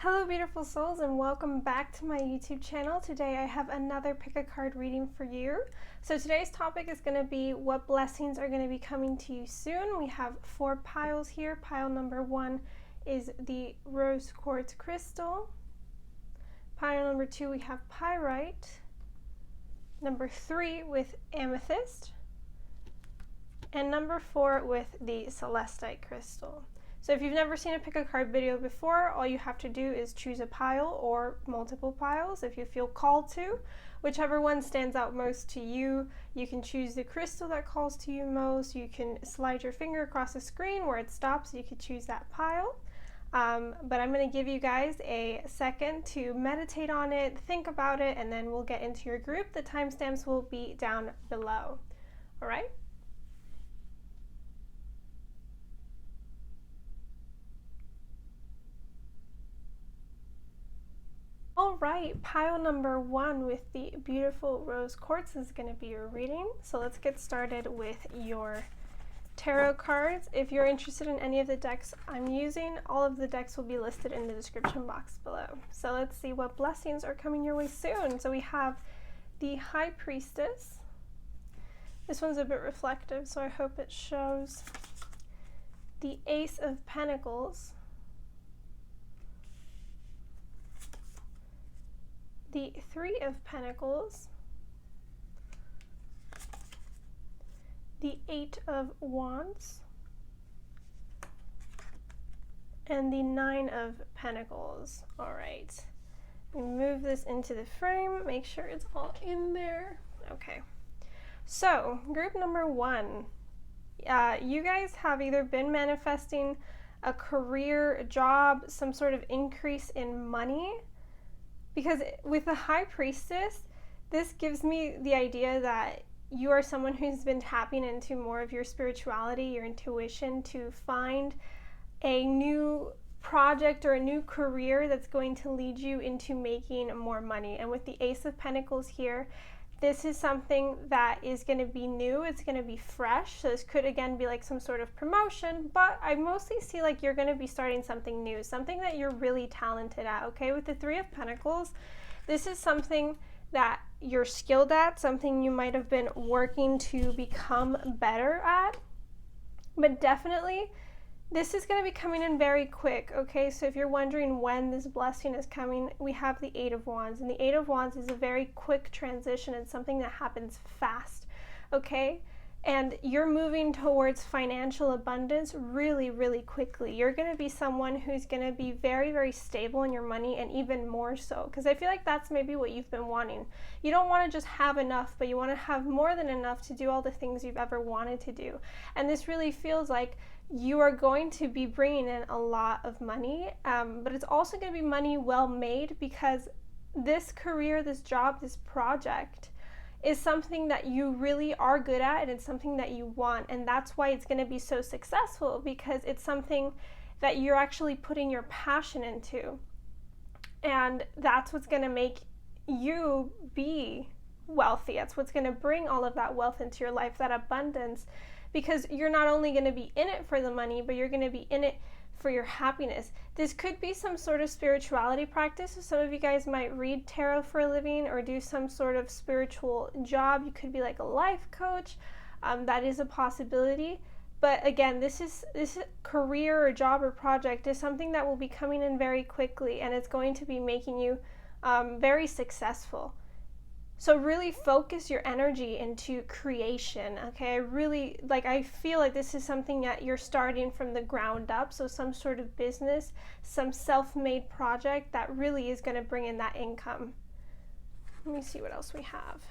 Hello beautiful souls, and welcome back to my YouTube channel. Today I have another pick a card reading for you. So today's topic is going to be what blessings are going to be coming to you soon. We have 4 piles here. Pile number 1 is the rose quartz crystal. Pile number 2 we have pyrite. Number 3 with amethyst. And number 4 with the celestite crystal. So if you've never seen a pick a card video before, all you have to do is choose a pile or multiple piles if you feel called to. Whichever one stands out most to you, you can choose the crystal that calls to you most. You can slide your finger across the screen where it stops. You could choose that pile. But I'm going to give you guys a second to meditate on it, think about it, and then we'll get into your group. The timestamps will be down below. All right? All right, pile number 1 with the beautiful rose quartz is going to be your reading. So let's get started with your tarot cards. If you're interested in any of the decks I'm using, all of the decks will be listed in the description box below. So let's see what blessings are coming your way soon. So we have the High Priestess. This one's a bit reflective, so I hope it shows. The Ace of Pentacles. The Three of Pentacles, the Eight of Wands, and the Nine of Pentacles. All right, move this into the frame, make sure it's all in there. Okay, so group number 1, you guys have either been manifesting a career, a job, some sort of increase in money. Because with the High Priestess, this gives me the idea that you are someone who's been tapping into more of your spirituality, your intuition, to find a new project or a new career that's going to lead you into making more money. And with the Ace of Pentacles here, this is something that is going to be new. It's going to be fresh. So this could again be like some sort of promotion, but I mostly see like you're going to be starting something new, something that you're really talented at. Okay, with the Three of Pentacles, this is something that you're skilled at, something you might have been working to become better at, but definitely this is going to be coming in very quick, okay? So if you're wondering when this blessing is coming, we have the Eight of Wands. And the Eight of Wands is a very quick transition. It's something that happens fast, okay? And you're moving towards financial abundance really, really quickly. You're going to be someone who's going to be very, very stable in your money, and even more so. Because I feel like that's maybe what you've been wanting. You don't want to just have enough, but you want to have more than enough to do all the things you've ever wanted to do. And this really feels like you are going to be bringing in a lot of money, but it's also going to be money well made, because this career, this job, this project is something that you really are good at, and it's something that you want, and that's why it's going to be so successful, because it's something that you're actually putting your passion into, and that's what's going to make you be wealthy. That's what's going to bring all of that wealth into your life, that abundance, because you're not only going to be in it for the money, but you're going to be in it for your happiness. This could be some sort of spirituality practice. So some of you guys might read tarot for a living or do some sort of spiritual job. You could be like a life coach. That is a possibility. But again, this career or job or project is something that will be coming in very quickly, and it's going to be making you very successful. So really focus your energy into creation, okay? I feel like this is something that you're starting from the ground up, so some sort of business, some self-made project that really is going to bring in that income. Let me see what else we have.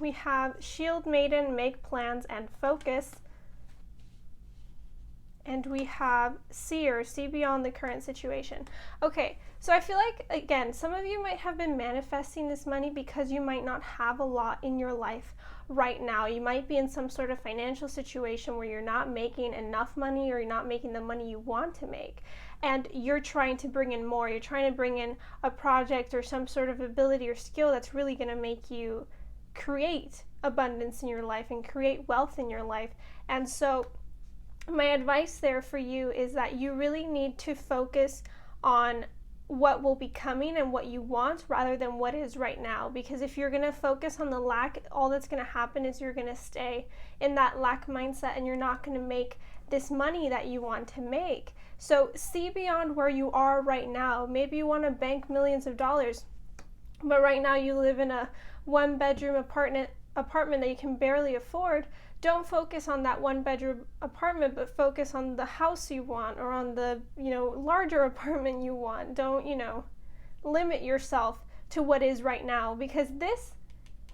We have Shield Maiden, Make Plans and Focus. And we have Seer, See Beyond the Current Situation. Okay, so I feel like, again, some of you might have been manifesting this money because you might not have a lot in your life right now. You might be in some sort of financial situation where you're not making enough money, or you're not making the money you want to make. And you're trying to bring in more. You're trying to bring in a project or some sort of ability or skill that's really going to make you create abundance in your life and create wealth in your life. And so my advice there for you is that you really need to focus on what will be coming and what you want rather than what is right now. Because if you're going to focus on the lack, all that's going to happen is you're going to stay in that lack mindset and you're not going to make this money that you want to make. So see beyond where you are right now. Maybe you want to bank millions of dollars, but right now you live in a 1-bedroom apartment that you can barely afford. Don't focus on that 1-bedroom apartment, but focus on the house you want or on the, larger apartment you want. Don't, limit yourself to what is right now, because this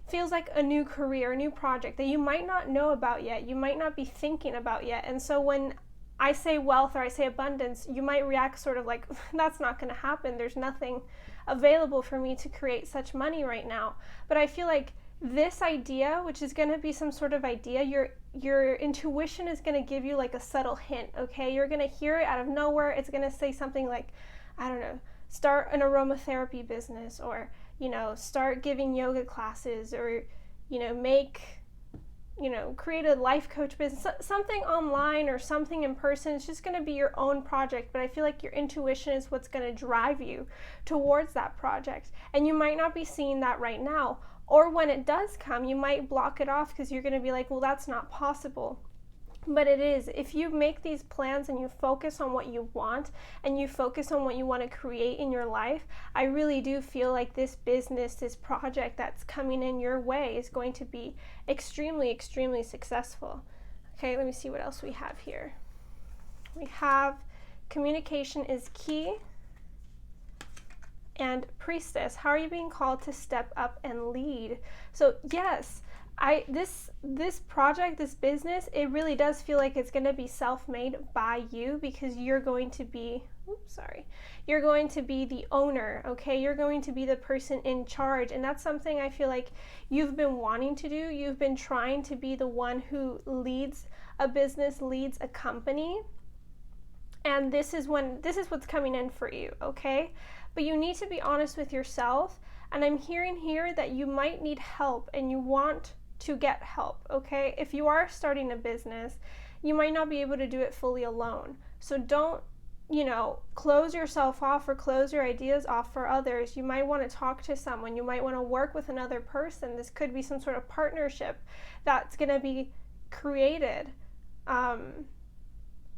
feels like a new career, a new project that you might not know about yet, you might not be thinking about yet. And so when I say wealth or I say abundance, you might react sort of like, that's not going to happen. There's nothing available for me to create such money right now. But I feel like this idea, which is going to be some sort of idea, your intuition is going to give you like a subtle hint, okay? You're going to hear it out of nowhere. It's going to say something like, I don't know, start an aromatherapy business, or, start giving yoga classes, or, create a life coach business, something online or something in person. It's just going to be your own project, but I feel like your intuition is what's going to drive you towards that project. And you might not be seeing that right now. Or when it does come, you might block it off because you're going to be like, well, that's not possible. But it is. If you make these plans and you focus on what you want and you focus on what you want to create in your life, I really do feel like this business, this project that's coming in your way is going to be extremely, extremely successful. Okay, let me see what else we have here. We have communication is key. And priestess, how are you being called to step up and lead? So yes, this project, this business, it really does feel like it's going to be self-made by you, because you're going to be, you're going to be the owner, okay? You're going to be the person in charge, and that's something I feel like you've been wanting to do. You've been trying to be the one who leads a business, leads a company, and this is what's coming in for you, okay? But you need to be honest with yourself, and I'm hearing here that you might need help and you want to get help, okay? If you are starting a business, you might not be able to do it fully alone. So don't, close yourself off or close your ideas off for others. You might want to talk to someone. You might want to work with another person. This could be some sort of partnership that's going to be created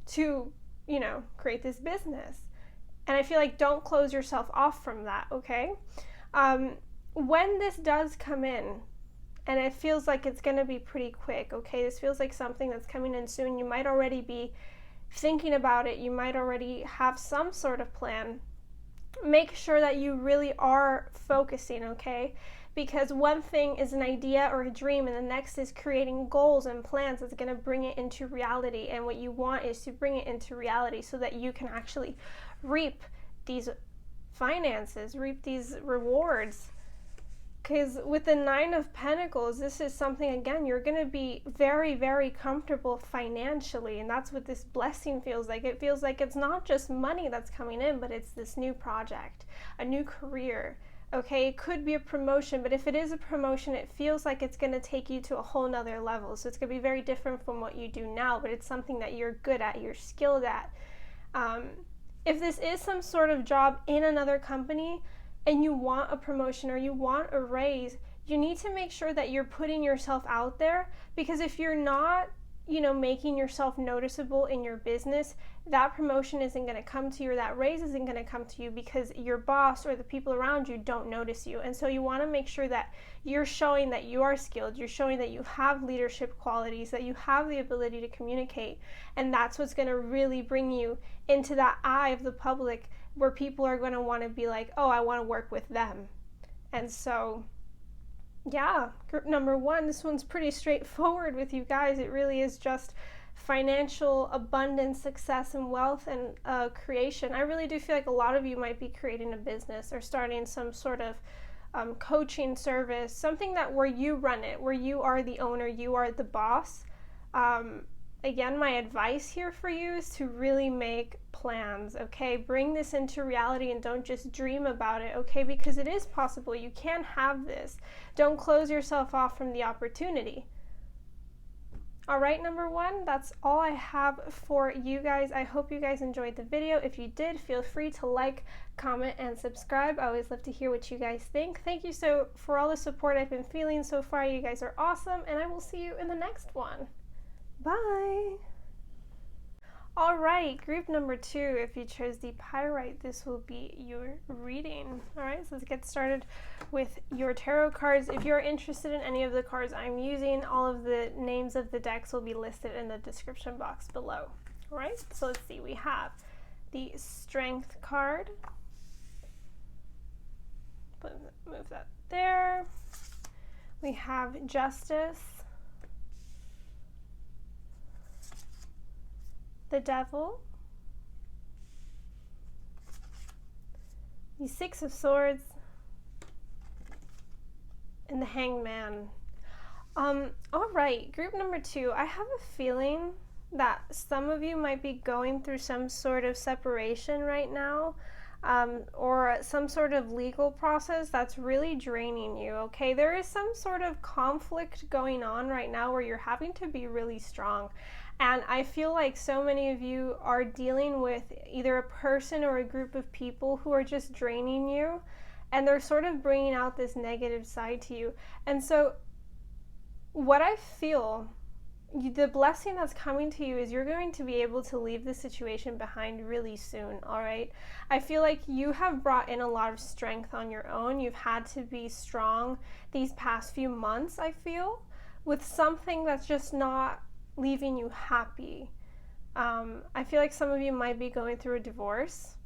to, create this business. And I feel like don't close yourself off from that, okay? When this does come in, and it feels like it's going to be pretty quick, okay? This feels like something that's coming in soon. You might already be thinking about it. You might already have some sort of plan. Make sure that you really are focusing, okay? Because one thing is an idea or a dream, and the next is creating goals and plans that's going to bring it into reality. And what you want is to bring it into reality so that you can actually reap these finances, reap these rewards. Because with the 9 of Pentacles, this is something, again, you're going to be very, very comfortable financially. And that's what this blessing feels like. It feels like it's not just money that's coming in, but it's this new project, a new career. Okay, it could be a promotion, but if it is a promotion, it feels like it's going to take you to a whole nother level. So it's going to be very different from what you do now, but it's something that you're good at, you're skilled at. If this is some sort of job in another company and you want a promotion or you want a raise, you need to make sure that you're putting yourself out there, because if you're not, making yourself noticeable in your business, that promotion isn't going to come to you, or that raise isn't going to come to you, because your boss or the people around you don't notice you. And so you want to make sure that you're showing that you are skilled, you're showing that you have leadership qualities, that you have the ability to communicate, and that's what's going to really bring you into that eye of the public, where people are going to want to be like, oh, I want to work with them. And so yeah, group number 1, this one's pretty straightforward with you guys. It really is just financial abundance, success, and wealth, and creation. I really do feel like a lot of you might be creating a business or starting some sort of coaching service, something that where you run it, where you are the owner, you are the boss. Again, my advice here for you is to really make plans, okay? Bring this into reality and don't just dream about it, okay? Because it is possible. You can have this. Don't close yourself off from the opportunity. All right, number one, that's all I have for you guys. I hope you guys enjoyed the video. If you did, feel free to like, comment, and subscribe. I always love to hear what you guys think. Thank you so for all the support I've been feeling so far. You guys are awesome, and I will see you in the next one. Bye. All right, group number two, if you chose the pyrite, this will be your reading. All right, so let's get started with your tarot cards. If you're interested in any of the cards I'm using, all of the names of the decks will be listed in the description box below. All right, so let's see, we have the Strength card. Move that there. We have Justice, the Devil, the Six of Swords, and the Hanged Man. All right, group number two, I have a feeling that some of you might be going through some sort of separation right now, or some sort of legal process that's really draining you, okay? There is some sort of conflict going on right now where you're having to be really strong. And I feel like so many of you are dealing with either a person or a group of people who are just draining you, and they're sort of bringing out this negative side to you. And so what I feel, the blessing that's coming to you is you're going to be able to leave the situation behind really soon, all right? I feel like you have brought in a lot of strength on your own. You've had to be strong these past few months, I feel, with something that's just not leaving you happy. I feel like some of you might be going through a divorce.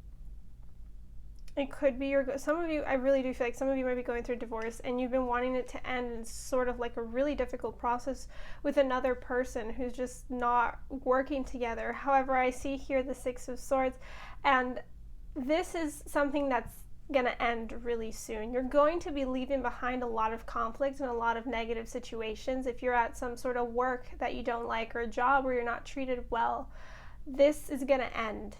It could be some of you, I really do feel like some of you might be going through a divorce and you've been wanting it to end, and it's sort of like a really difficult process with another person who's just not working together. However, I see here the Six of Swords, and this is something that's gonna end really soon. You're going to be leaving behind a lot of conflict and a lot of negative situations. If you're at some sort of work that you don't like or a job where you're not treated well, this is gonna end.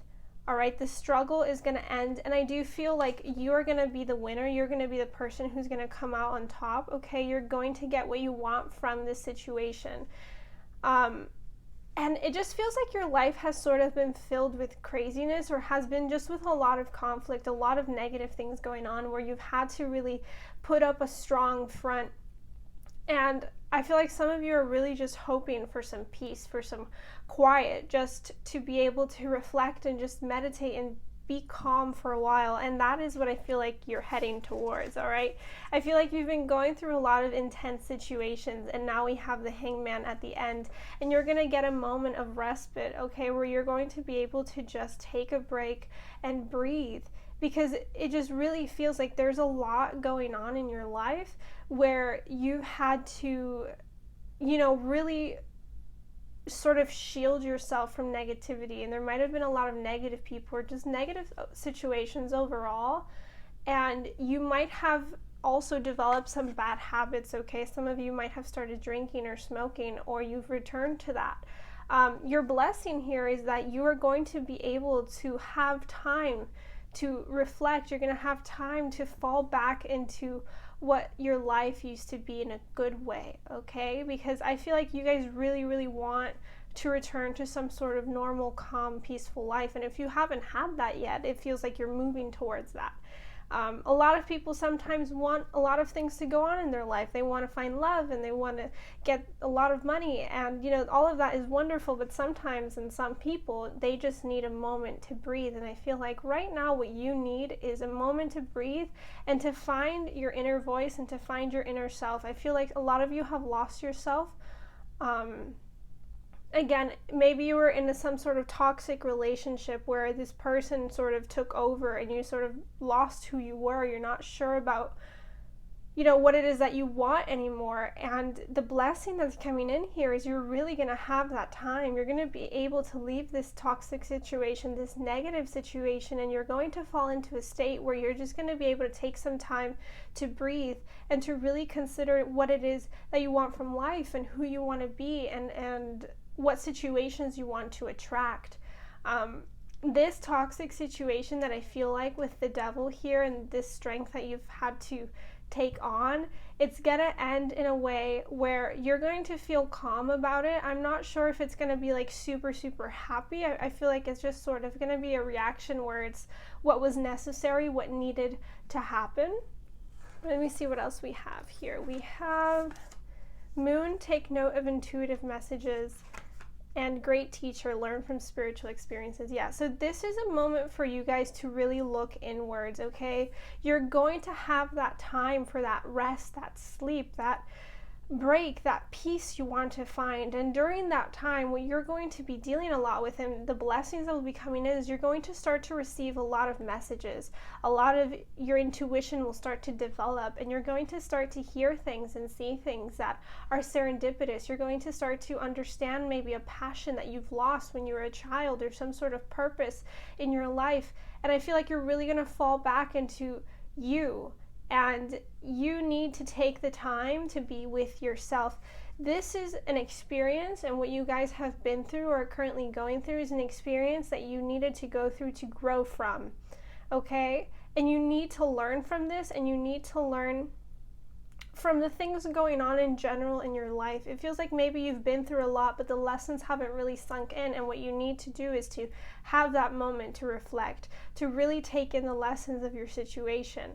All right, the struggle is gonna end, and I do feel like you're gonna be the winner. You're gonna be the person who's gonna come out on top, okay? You're going to get what you want from this situation. And it just feels like your life has sort of been filled with craziness, or has been just with a lot of conflict, a lot of negative things going on, where you've had to really put up a strong front. And I feel like some of you are really just hoping for some peace, for some quiet, just to be able to reflect and just meditate and be calm for a while. And that is what I feel like you're heading towards, all right? I feel like you've been going through a lot of intense situations, and now we have the Hanged Man at the end, and you're gonna get a moment of respite, okay, where you're going to be able to just take a break and breathe, because it just really feels like there's a lot going on in your life where you had to, you know, really sort of shield yourself from negativity, and there might have been a lot of negative people or just negative situations overall, and you might have also developed some bad habits, okay? Some of you might have started drinking or smoking, or you've returned to that. Your blessing here is that you are going to be able to have time to reflect. You're going to have time to fall back into what your life used to be in a good way, okay? Because I feel like you guys really, really want to return to some sort of normal, calm, peaceful life. And if you haven't had that yet, it feels like you're moving towards that. A lot of people sometimes want a lot of things to go on in their life. They want to find love, and they want to get a lot of money, and you know, all of that is wonderful, but sometimes, and some people, they just need a moment to breathe. And I feel like right now what you need is a moment to breathe and to find your inner voice and to find your inner self. I feel like a lot of you have lost yourself. Again, maybe you were in some sort of toxic relationship where this person sort of took over and you sort of lost who you were. You're not sure about, you know, what it is that you want anymore. And the blessing that's coming in here is you're really going to have that time. You're going to be able to leave this toxic situation, this negative situation, and you're going to fall into a state where you're just going to be able to take some time to breathe and to really consider what it is that you want from life and who you want to be, and what situations you want to attract. This toxic situation that I feel like with the Devil here, and this strength that you've had to take on, it's gonna end in a way where you're going to feel calm about it. I'm not sure if it's gonna be like super, super happy. I feel like it's just sort of gonna be a reaction where it's what was necessary, what needed to happen. Let me see what else we have here. We have Moon, take note of intuitive messages, and great teacher, learn from spiritual experiences. Yeah, so this is a moment for you guys to really look inwards, okay? You're going to have that time for that rest, that sleep, that break, that peace you want to find. And during that time, what you're going to be dealing a lot with, and the blessings that will be coming in, is you're going to start to receive a lot of messages. A lot of your intuition will start to develop, and you're going to start to hear things and see things that are serendipitous. You're going to start to understand maybe a passion that you've lost when you were a child, or some sort of purpose in your life. And I feel like you're really going to fall back into you. And you need to take the time to be with yourself. This is an experience, and what you guys have been through or are currently going through is an experience that you needed to go through to grow from, okay? And you need to learn from this, and you need to learn from the things going on in general in your life. It feels like maybe you've been through a lot, but the lessons haven't really sunk in, and what you need to do is to have that moment to reflect, to really take in the lessons of your situation.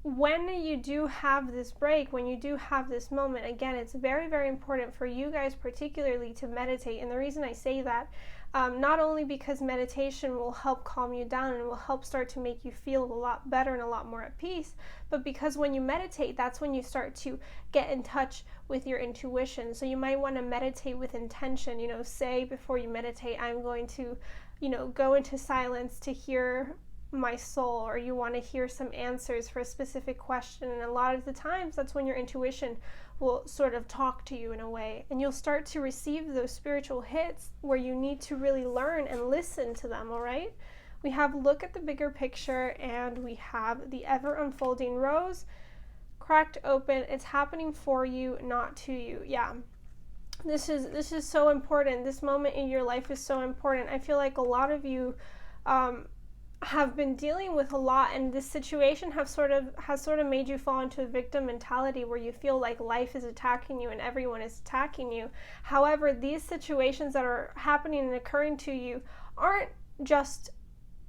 When you do have this break, when you do have this moment, again, it's very, very important for you guys particularly to meditate. And the reason I say that, not only because meditation will help calm you down and will help start to make you feel a lot better and a lot more at peace, but because when you meditate, that's when you start to get in touch with your intuition. So you might want to meditate with intention, say before you meditate, I'm going to, go into silence to hear my soul, or you want to hear some answers for a specific question. And a lot of the times that's when your intuition will sort of talk to you in a way, and you'll start to receive those spiritual hits where you need to really learn and listen to them. All right, we have look at the bigger picture, and we have the ever unfolding rose cracked open. It's happening for you, not to you. Yeah, this is so important. This moment in your life is so important. I feel like a lot of you have been dealing with a lot, and this situation has sort of made you fall into a victim mentality where you feel like life is attacking you and everyone is attacking you. However, these situations that are happening and occurring to you aren't just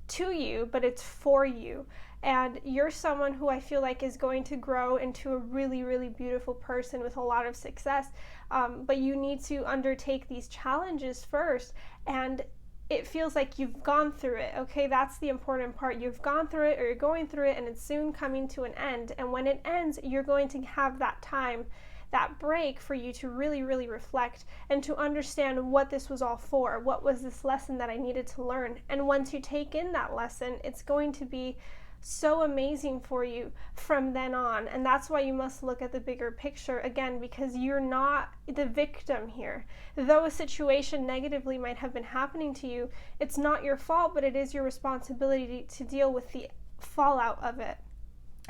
to you, but it's for you. And you're someone who I feel like is going to grow into a really, really beautiful person with a lot of success. But you need to undertake these challenges first, and it feels like you've gone through it, okay? That's the important part. You've gone through it, or you're going through it, and it's soon coming to an end. And when it ends, you're going to have that time, that break for you to really, really reflect and to understand what this was all for. What was this lesson that I needed to learn? And once you take in that lesson, it's going to be so amazing for you from then on. And that's why you must look at the bigger picture, again, because you're not the victim here. Though a situation negatively might have been happening to you, it's not your fault, but it is your responsibility to deal with the fallout of it.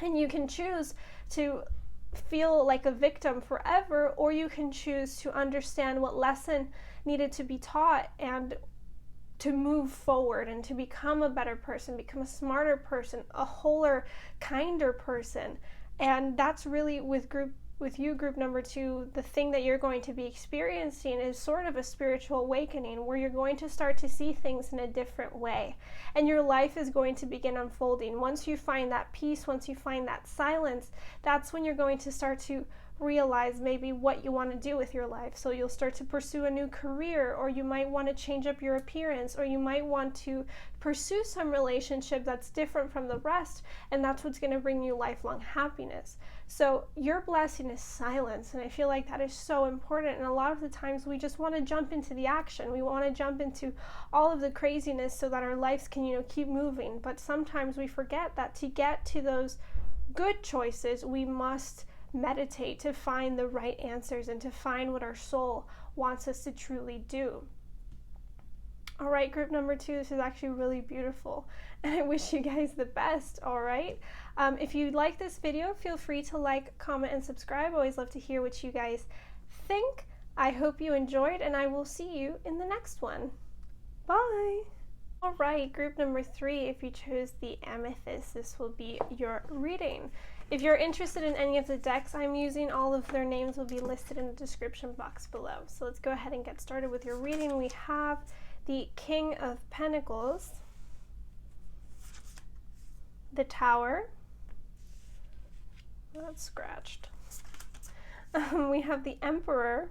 And you can choose to feel like a victim forever, or you can choose to understand what lesson needed to be taught and to move forward and to become a better person, become a smarter person, a wholer, kinder person. And that's really with group number 2, the thing that you're going to be experiencing is sort of a spiritual awakening where you're going to start to see things in a different way, and your life is going to begin unfolding. Once you find that peace, once you find that silence, that's when you're going to start to realize maybe what you want to do with your life. So you'll start to pursue a new career, or you might want to change up your appearance, or you might want to pursue some relationship that's different from the rest, and that's what's going to bring you lifelong happiness. So your blessing is silence, and I feel like that is so important. And a lot of the times we just want to jump into the action. We want to jump into all of the craziness so that our lives can, keep moving. But sometimes we forget that to get to those good choices, we must meditate to find the right answers and to find what our soul wants us to truly do. All right, group number 2, this is actually really beautiful, and I wish you guys the best. All right, if you like this video, feel free to like, comment, and subscribe. I always love to hear what you guys think. I hope you enjoyed, and I will see you in the next one. Bye. All right, group number 3, if you chose the amethyst, this will be your reading. If you're interested in any of the decks I'm using, all of their names will be listed in the description box below. So let's go ahead and get started with your reading. We have the King of Pentacles, the Tower, that's scratched. We have the Emperor,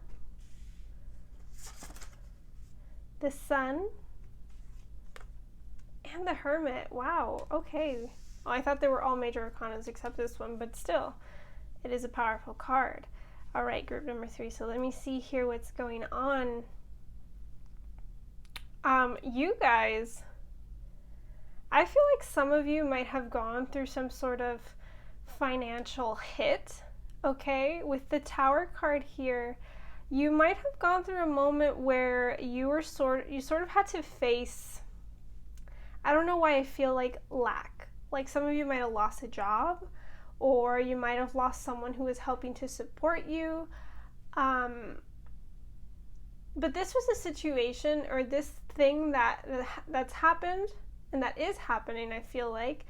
the Sun, and the Hermit. Wow, okay. Well, I thought they were all major arcanas except this one, but still, it is a powerful card. All right, group number 3. So let me see here what's going on. You guys, I feel like some of you might have gone through some sort of financial hit, okay? With the Tower card here, you might have gone through a moment where you sort of had to face, I don't know why I feel like lack. Like some of you might have lost a job, or you might have lost someone who was helping to support you. But this was a situation, or this thing that's happened and that is happening, I feel like,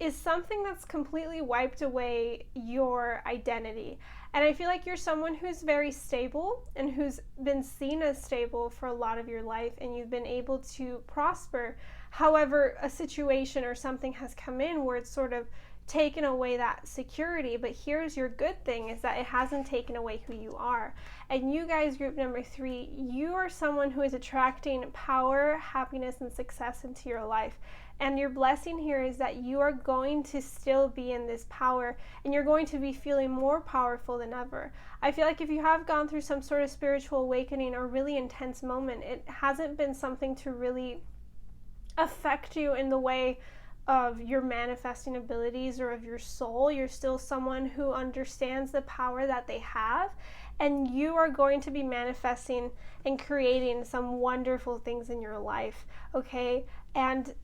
is something that's completely wiped away your identity. And I feel like you're someone who's very stable and who's been seen as stable for a lot of your life, and you've been able to prosper. However, a situation or something has come in where it's sort of taken away that security. But here's your good thing, is that it hasn't taken away who you are. And you guys, group number 3, you are someone who is attracting power, happiness, and success into your life. And your blessing here is that you are going to still be in this power, and you're going to be feeling more powerful than ever. I feel like if you have gone through some sort of spiritual awakening or really intense moment, it hasn't been something to really affect you in the way of your manifesting abilities or of your soul. You're still someone who understands the power that they have, and you are going to be manifesting and creating some wonderful things in your life, okay? And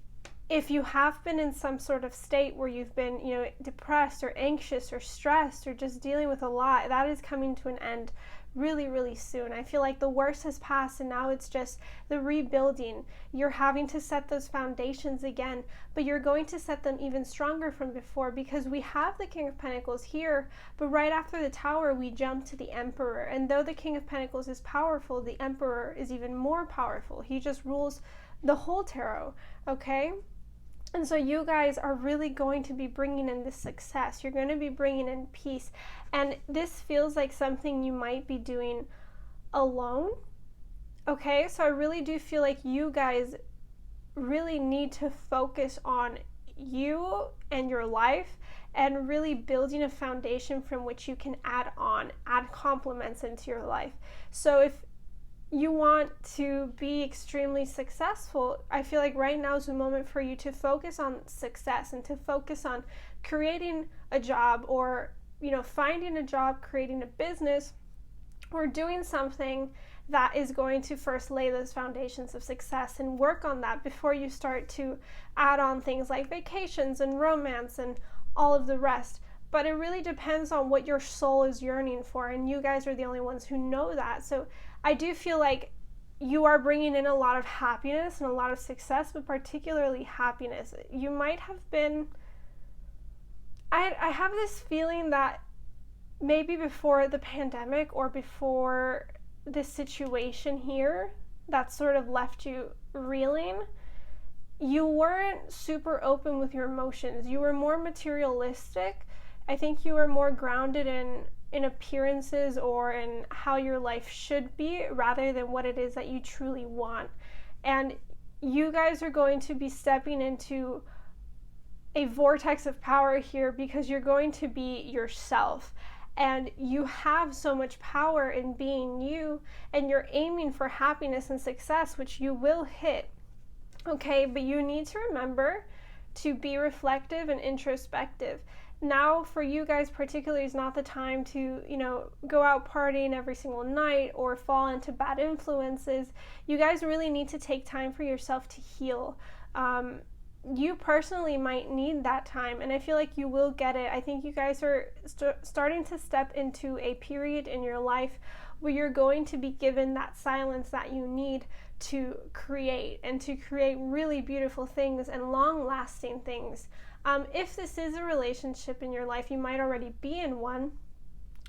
if you have been in some sort of state where you've been, depressed or anxious or stressed or just dealing with a lot, that is coming to an end really, really soon. I feel like the worst has passed, and now it's just the rebuilding. You're having to set those foundations again, but you're going to set them even stronger from before, because we have the King of Pentacles here, but right after the Tower, we jump to the Emperor. And though the King of Pentacles is powerful, the Emperor is even more powerful. He just rules the whole tarot, okay? And so you guys are really going to be bringing in this success. You're going to be bringing in peace. And this feels like something you might be doing alone. Okay, so I really do feel like you guys really need to focus on you and your life, and really building a foundation from which you can add compliments into your life. So if you want to be extremely successful, I feel like right now is the moment for you to focus on success and to focus on creating a job, or finding a job, creating a business, or doing something that is going to first lay those foundations of success, and work on that before you start to add on things like vacations and romance and all of the rest. But it really depends on what your soul is yearning for, and you guys are the only ones who know that. So I do feel like you are bringing in a lot of happiness and a lot of success, but particularly happiness. You might have been, I have this feeling that maybe before the pandemic or before this situation here that sort of left you reeling, you weren't super open with your emotions. You were more materialistic. I think you were more grounded in appearances or in how your life should be, rather than what it is that you truly want. And you guys are going to be stepping into a vortex of power here, because you're going to be yourself, and you have so much power in being you, and you're aiming for happiness and success, which you will hit, okay? But you need to remember to be reflective and introspective. Now, for you guys particularly, is not the time to, go out partying every single night or fall into bad influences. You guys really need to take time for yourself to heal. You personally might need that time, and I feel like you will get it. I think you guys are starting to step into a period in your life where you're going to be given that silence that you need to create, and to create really beautiful things and long-lasting things. If this is a relationship in your life, you might already be in one.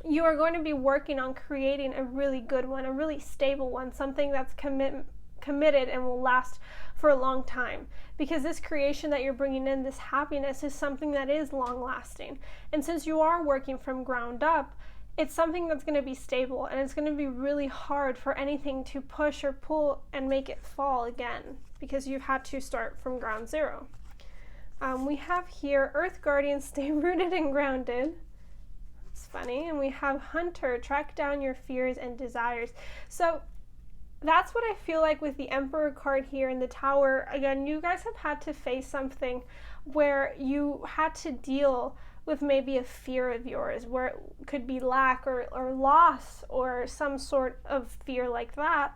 You are going to be working on creating a really good one, a really stable one, something that's committed and will last for a long time, because this creation that you're bringing in, this happiness, is something that is long lasting. And since you are working from ground up, it's something that's going to be stable, and it's going to be really hard for anything to push or pull and make it fall again, because you've had to start from ground zero. We have here Earth Guardian, stay rooted and grounded. It's funny. And we have Hunter, track down your fears and desires. So that's what I feel like with the Emperor card here in the Tower. Again, you guys have had to face something where you had to deal with maybe a fear of yours, where it could be lack or loss or some sort of fear like that.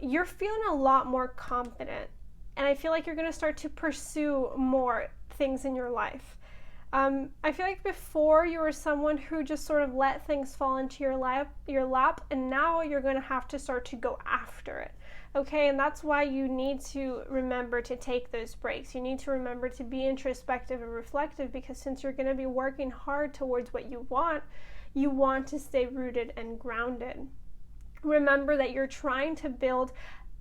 You're feeling a lot more confident, and I feel like you're going to start to pursue more things in your life. I feel like before you were someone who just sort of let things fall into your lap, and now you're going to have to start to go after it. Okay, and that's why you need to remember to take those breaks. You need to remember to be introspective and reflective, because since you're going to be working hard towards what you want to stay rooted and grounded. Remember that you're trying to build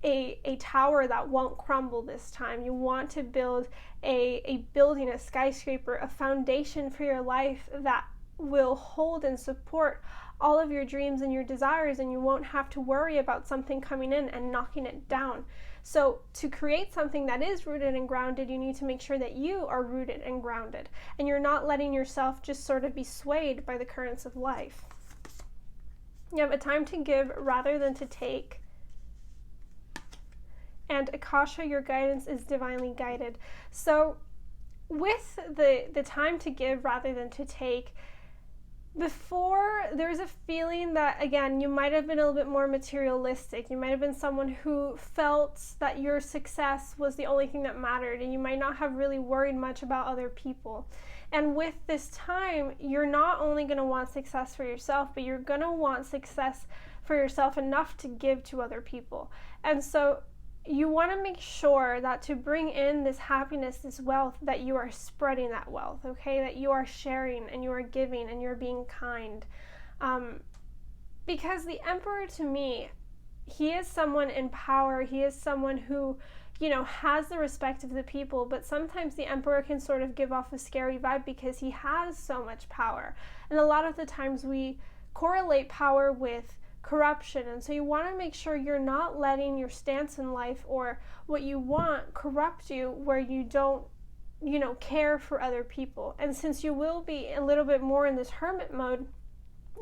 a tower that won't crumble this time. You want to build a building, a skyscraper, a foundation for your life that will hold and support all of your dreams and your desires, and you won't have to worry about something coming in and knocking it down. So to create something that is rooted and grounded, you need to make sure that you are rooted and grounded, and you're not letting yourself just sort of be swayed by the currents of life. You have a time to give rather than to take. And Akasha, your guidance is divinely guided. So with the time to give rather than to take, before, there's a feeling that, again, you might have been a little bit more materialistic. You might have been someone who felt that your success was the only thing that mattered, and you might not have really worried much about other people. And with this time, you're not only going to want success for yourself, but you're going to want success for yourself enough to give to other people. And so you want to make sure that to bring in this happiness, this wealth, that you are spreading that wealth, okay? That you are sharing and you are giving and you're being kind. Because the Emperor, to me, he is someone in power. He is someone who, has the respect of the people, but sometimes the Emperor can sort of give off a scary vibe because he has so much power. And a lot of the times we correlate power with corruption, and so you want to make sure you're not letting your stance in life or what you want corrupt you, where you don't care for other people. And since you will be a little bit more in this hermit mode,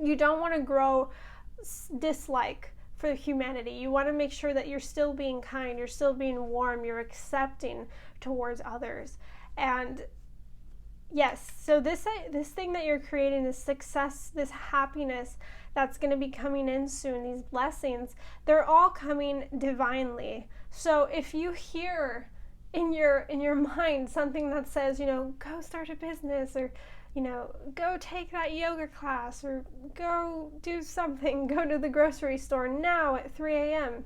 you don't want to grow dislike for humanity. You want to make sure that you're still being kind, you're still being warm, you're accepting towards others. And yes, so this thing that you're creating, this success, this happiness that's going to be coming in soon, these blessings, they're all coming divinely. So if you hear in your mind something that says, go start a business, or go take that yoga class, or go do something, go to the grocery store now at 3 a.m.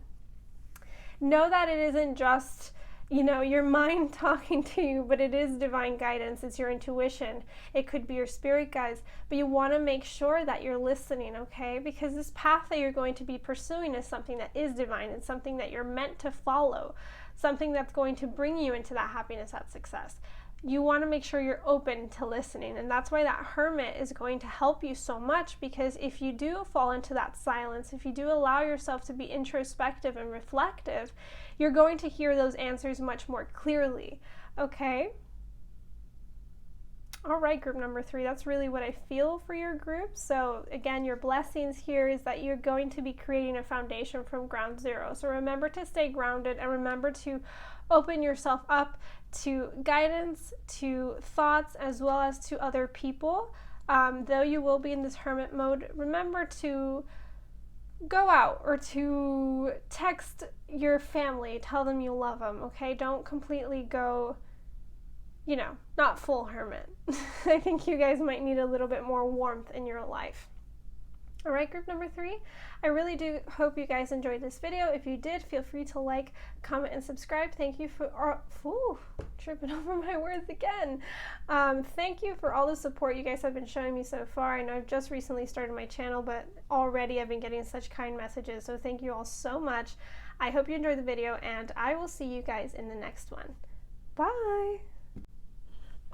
Know that it isn't just your mind talking to you, but it is divine guidance. It's your intuition. It could be your spirit guides, but you want to make sure that you're listening, okay? Because this path that you're going to be pursuing is something that is divine. It's something that you're meant to follow, something that's going to bring you into that happiness, that success. You want to make sure you're open to listening, and that's why that hermit is going to help you so much, because if you do fall into that silence, if you do allow yourself to be introspective and reflective, you're going to hear those answers much more clearly, okay? All right, group number 3, that's really what I feel for your group. So again, your blessings here is that you're going to be creating a foundation from ground zero. So remember to stay grounded, and remember to open yourself up to guidance, to thoughts, as well as to other people. Though you will be in this hermit mode, remember to go out or to text your family, tell them you love them, okay? Don't completely go, not full hermit. I think you guys might need a little bit more warmth in your life. All right, group number 3, I really do hope you guys enjoyed this video. If you did, feel free to like, comment, and subscribe. Thank you for, tripping over my words again. Thank you for all the support you guys have been showing me so far. I know I've just recently started my channel, but already I've been getting such kind messages, so thank you all so much. I hope you enjoyed the video, and I will see you guys in the next one. Bye!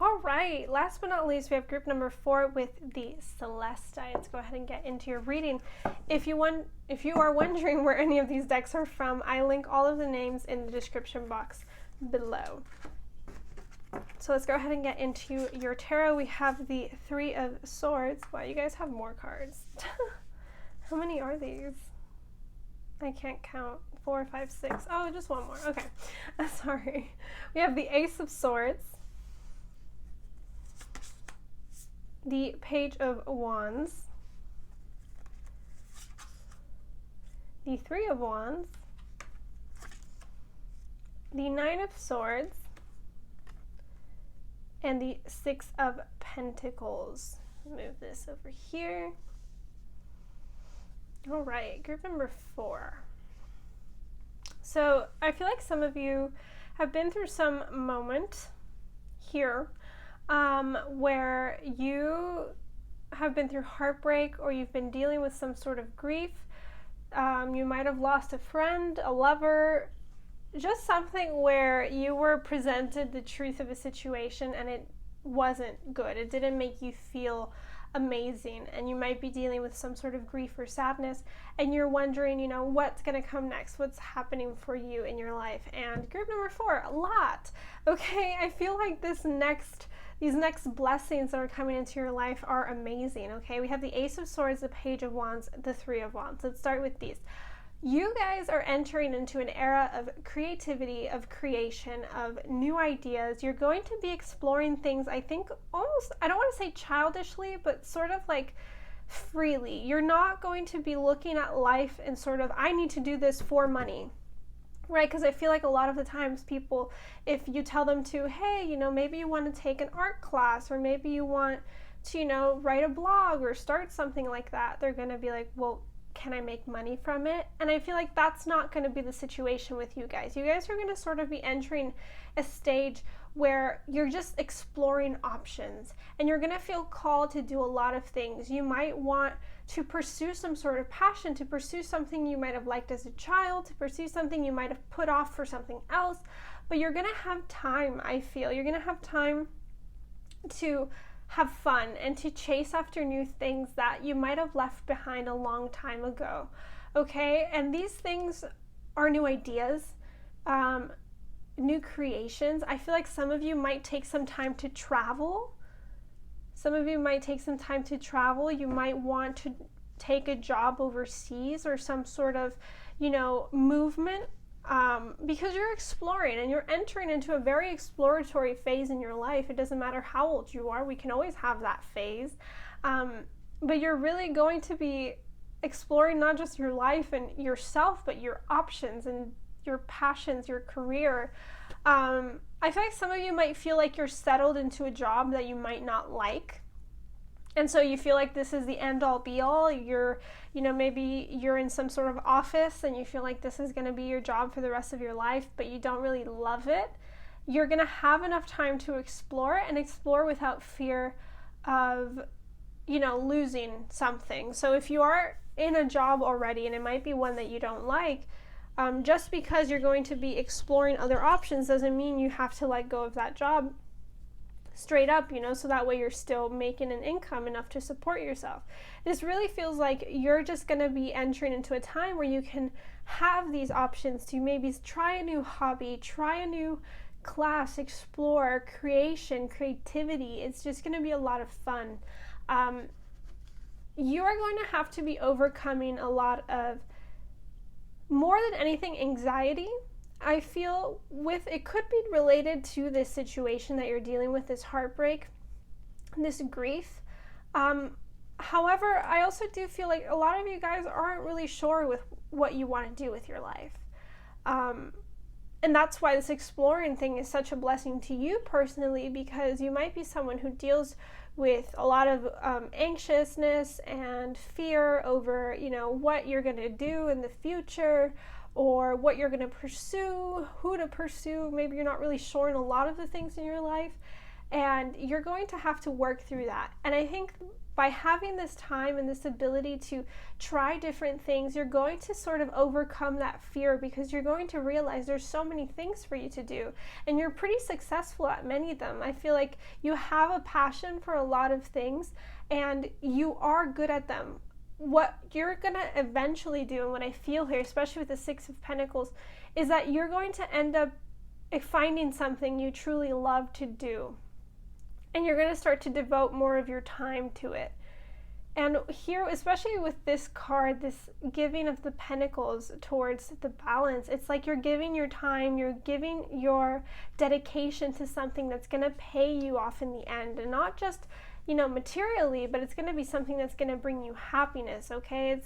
All right, last but not least, we have group number 4 with the celestite. Let's go ahead and get into your reading. If you are wondering where any of these decks are from, I link all of the names in the description box below. So let's go ahead and get into your tarot. We have the 3 of Swords. Wow, you guys have more cards. How many are these? I can't count. 4, 5, 6. Oh, just one more. Okay, sorry. We have the Ace of Swords, the Page of Wands, the 3 of Wands, the 9 of Swords, and the 6 of Pentacles. Move this over here. All right, group number 4. So I feel like some of you have been through some moment here where you have been through heartbreak, or you've been dealing with some sort of grief. You might have lost a friend, a lover, just something where you were presented the truth of a situation and it wasn't good. It didn't make you feel amazing, and you might be dealing with some sort of grief or sadness, and you're wondering, you know, what's going to come next, what's happening for you in your life. And group number 4, a lot. Okay, I feel like these next blessings that are coming into your life are amazing. Okay, we have the Ace of Swords, the Page of Wands, the 3 of Wands. Let's start with these. You guys are entering into an era of creativity, of creation, of new ideas. You're going to be exploring things, I think, almost, I don't want to say childishly, but sort of like freely. You're not going to be looking at life and sort of, I need to do this for money, right? Because I feel like a lot of the times people, if you tell them to, hey, you know, maybe you want to take an art class, or maybe you want to, you know, write a blog or start something like that, they're going to be like, well, can I make money from it? And I feel like that's not going to be the situation with you guys. You guys are going to sort of be entering a stage where you're just exploring options, and you're going to feel called to do a lot of things. You might want to pursue some sort of passion, to pursue something you might have liked as a child, to pursue something you might have put off for something else, but you're going to have time, I feel. You're going to have time to have fun and to chase after new things that you might have left behind a long time ago. Okay, and these things are new ideas, new creations. I feel like some of you might take some time to travel. Some of you might take some time to travel. You might want to take a job overseas, or some sort of, you know, movement, because you're exploring and you're entering into a very exploratory phase in your life. It doesn't matter how old you are. We can always have that phase. But you're really going to be exploring not just your life and yourself, but your options and your passions, your career. I feel like some of you might feel like you're settled into a job that you might not like. And so you feel like this is the end all be all. You're, you know, maybe you're in some sort of office and you feel like this is going to be your job for the rest of your life, but you don't really love it. You're going to have enough time to explore, and explore without fear of, you know, losing something. So if you are in a job already, and it might be one that you don't like, just because you're going to be exploring other options doesn't mean you have to let go of that job straight up, you know, so that way you're still making an income enough to support yourself. This really feels like you're just going to be entering into a time where you can have these options to maybe try a new hobby, try a new class, explore creation, creativity. It's just going to be a lot of fun. You are going to have to be overcoming a lot of, more than anything, anxiety. I feel with, it could be related to this situation that you're dealing with, this heartbreak, this grief. However, I also do feel like a lot of you guys aren't really sure with what you want to do with your life. And that's why this exploring thing is such a blessing to you personally, because you might be someone who deals with a lot of anxiousness and fear over, what you're going to do in the future, or what you're going to pursue, who to pursue. Maybe you're not really sure in a lot of the things in your life, and you're going to have to work through that. And I think by having this time and this ability to try different things, you're going to sort of overcome that fear, because you're going to realize there's so many things for you to do, and you're pretty successful at many of them. I feel like you have a passion for a lot of things, and you are good at them. What you're going to eventually do, and what I feel here, especially with the Six of Pentacles, is that you're going to end up finding something you truly love to do. And you're going to start to devote more of your time to it. And here, especially with this card, this giving of the Pentacles towards the balance, it's like you're giving your time, you're giving your dedication to something that's going to pay you off in the end. And not just, materially, but it's going to be something that's going to bring you happiness, okay?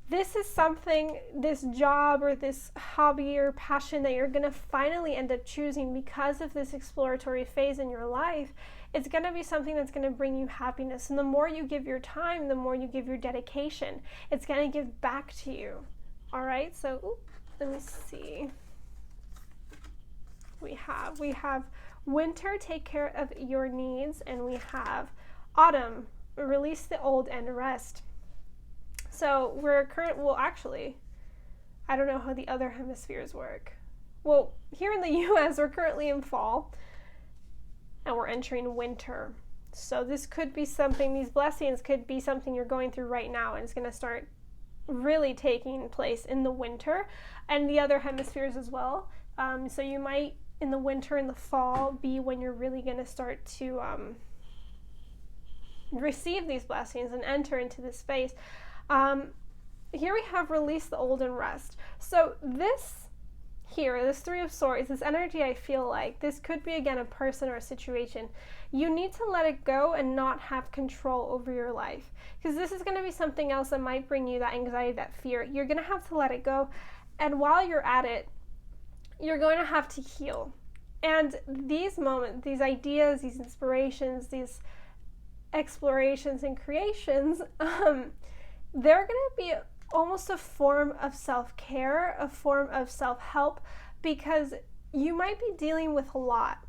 This is something, this job or this hobby or passion that you're going to finally end up choosing because of this exploratory phase in your life. It's going to be something that's going to bring you happiness. And the more you give your time, the more you give your dedication, it's going to give back to you. All right, so let me see. We have winter, take care of your needs, and we have autumn, release the old and rest. So actually, I don't know how the other hemispheres work. Well, here in the US, we're currently in fall, and we're entering winter. So this could be something, these blessings could be something you're going through right now, and it's going to start really taking place in the winter, and the other hemispheres as well. So you might, in the winter and the fall, be when you're really going to start to receive these blessings and enter into this space. Here we have release the old and rest. So this Three of Swords, this energy, I feel like this could be, again, a person or a situation. You need to let it go and not have control over your life, because this is going to be something else that might bring you that anxiety, that fear. You're going to have to let it go, and while you're at it, you're going to have to heal. And these moments, these ideas, these inspirations, these explorations and creations, they're going to be almost a form of self-care, a form of self-help, because you might be dealing with a lot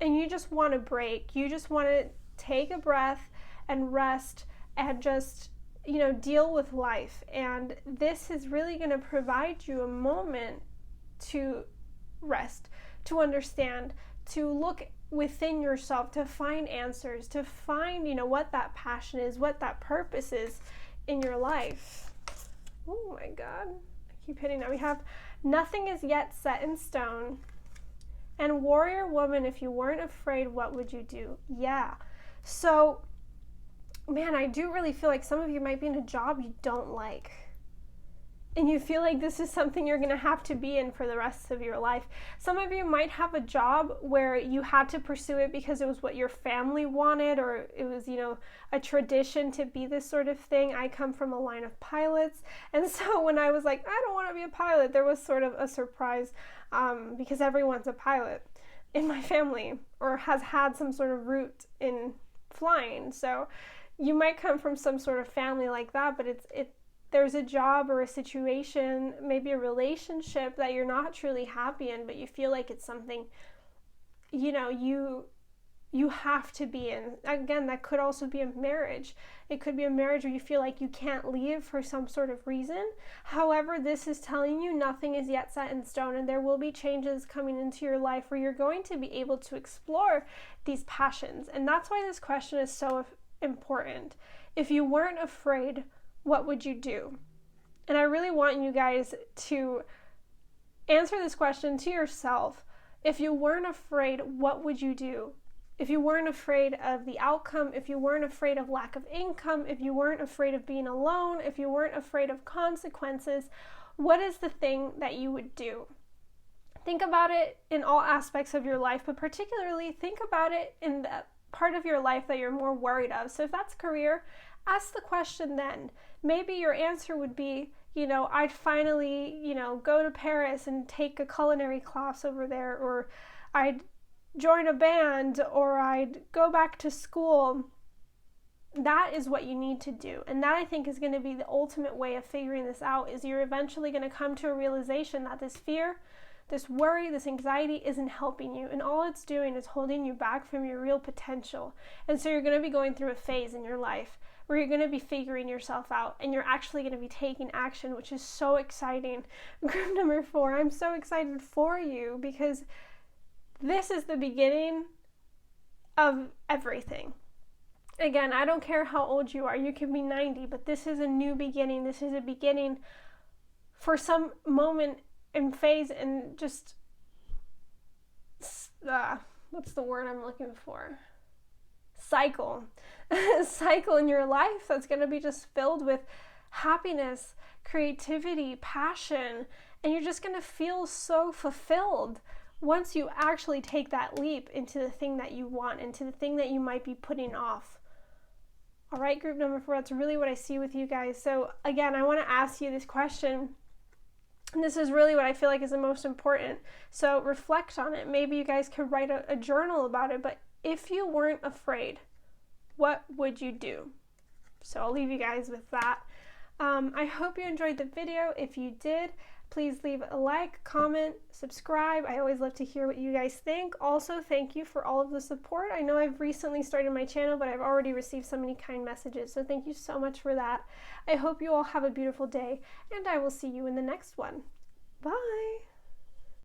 and you just want to break. You just want to take a breath and rest and just, deal with life. And this is really going to provide you a moment to rest, to understand, to look within yourself, to find answers, to find, what that passion is, what that purpose is in your life. Oh my God, I keep hitting that. We have nothing is yet set in stone. And warrior woman, if you weren't afraid, what would you do? Yeah. So, man, I do really feel like some of you might be in a job you don't like. And you feel like this is something you're going to have to be in for the rest of your life. Some of you might have a job where you had to pursue it because it was what your family wanted, or it was, a tradition to be this sort of thing. I come from a line of pilots. And so when I was like, I don't want to be a pilot, there was sort of a surprise because everyone's a pilot in my family or has had some sort of root in flying. So you might come from some sort of family like that, but there's a job or a situation, maybe a relationship that you're not truly happy in, but you feel like it's something, you have to be in. Again, that could also be a marriage. It could be a marriage where you feel like you can't leave for some sort of reason. However, this is telling you nothing is yet set in stone, and there will be changes coming into your life where you're going to be able to explore these passions. And that's why this question is so important. If you weren't afraid, what would you do? And I really want you guys to answer this question to yourself. If you weren't afraid, what would you do? If you weren't afraid of the outcome, if you weren't afraid of lack of income, if you weren't afraid of being alone, if you weren't afraid of consequences, what is the thing that you would do? Think about it in all aspects of your life, but particularly think about it in the part of your life that you're more worried of. So if that's career, ask the question then. Maybe your answer would be, I'd finally, go to Paris and take a culinary class over there, or I'd, join a band or I'd go back to school. That is what you need to do. And that, I think, is going to be the ultimate way of figuring this out, is you're eventually going to come to a realization that this fear, this worry, this anxiety isn't helping you. And all it's doing is holding you back from your real potential. And so you're going to be going through a phase in your life where you're going to be figuring yourself out and you're actually going to be taking action, which is so exciting. Group number 4, I'm so excited for you because this is the beginning of everything. Again, I don't care how old you are. You can be 90, but this is a new beginning. This is a beginning for some moment and phase and just, what's the word I'm looking for? Cycle. Cycle in your life that's going to be just filled with happiness, creativity, passion, and you're just going to feel so fulfilled once you actually take that leap into the thing that you want, into the thing that you might be putting off. All right, group number 4, that's really what I see with you guys. So again, I want to ask you this question, and this is really what I feel like is the most important. So reflect on it. Maybe you guys could write a journal about it, but if you weren't afraid, what would you do? So I'll leave you guys with that. I hope you enjoyed the video. If you did, please leave a like, comment, subscribe. I always love to hear what you guys think. Also, thank you for all of the support. I know I've recently started my channel, but I've already received so many kind messages, so thank you so much for that. I hope you all have a beautiful day, and I will see you in the next one. Bye!